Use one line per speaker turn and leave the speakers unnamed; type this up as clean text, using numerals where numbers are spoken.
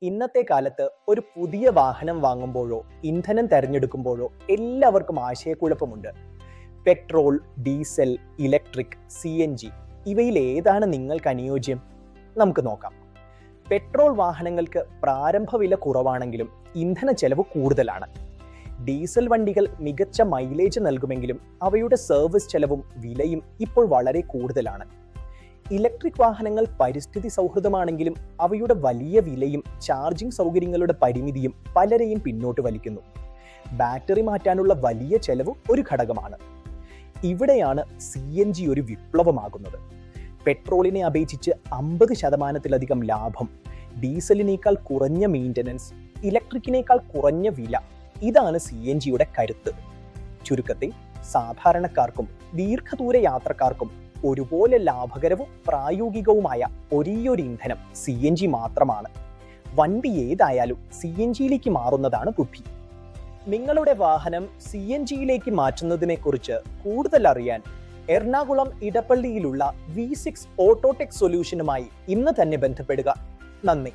ഇന്നത്തെ കാലത്ത് ഒരു പുതിയ വാഹനം വാങ്ങുമ്പോഴോ ഇന്ധനം തിരഞ്ഞെടുക്കുമ്പോഴോ എല്ലാവർക്കും ആശയക്കുഴപ്പമുണ്ട്. പെട്രോൾ, ഡീസൽ, ഇലക്ട്രിക്, CNG ഇവയിൽ ഏതാണ് നിങ്ങൾക്ക് അനുയോജ്യം? നമുക്ക് നോക്കാം. പെട്രോൾ വാഹനങ്ങൾക്ക് പ്രാരംഭ വില കുറവാണെങ്കിലും ഇന്ധന ചെലവ് കൂടുതലാണ്. ഡീസൽ വണ്ടികൾ മികച്ച മൈലേജ് നൽകുമെങ്കിലും അവയുടെ സർവീസ് ചെലവും വിലയും ഇപ്പോൾ വളരെ കൂടുതലാണ്. ഇലക്ട്രിക് വാഹനങ്ങൾ പരിസ്ഥിതി സൗഹൃദമാണെങ്കിലും അവയുടെ വലിയ വിലയും ചാർജിംഗ് സൗകര്യങ്ങളുടെ പരിമിതിയും പലരെയും പിന്നോട്ട് വലിക്കുന്നു. ബാറ്ററി മാറ്റാനുള്ള വലിയ ചെലവ് ഒരു ഘടകമാണ്. ഇവിടെയാണ് CNG ഒരു വിപ്ലവമാകുന്നത്. പെട്രോളിനെ അപേക്ഷിച്ച് 50% ലാഭം, ഡീസലിനേക്കാൾ കുറഞ്ഞ മെയിൻ്റനൻസ്, ഇലക്ട്രിക്കിനേക്കാൾ കുറഞ്ഞ വില, ഇതാണ് CNGയുടെ കരുത്ത്. ചുരുക്കത്തിൽ സാധാരണക്കാർക്കും ദീർഘദൂര യാത്രക്കാർക്കും ഒരുപോലെ ലാഭകരവും പ്രായോഗികവുമായ ഒരേയൊരു ഇന്ധനം CNG മാത്രമാണ്. വണ്ടി ഏതായാലും CNGയിലേക്ക് മാറുന്നതാണ് ബുദ്ധി. നിങ്ങളുടെ വാഹനം CNGയിലേക്ക് മാറ്റുന്നതിനെക്കുറിച്ച് കൂടുതൽ അറിയാൻ എറണാകുളം ഇടപ്പള്ളിയിലുള്ള V6 ഓട്ടോടെക് സൊല്യൂഷനുമായി ഇന്ന് തന്നെ ബന്ധപ്പെടുക. നന്ദി.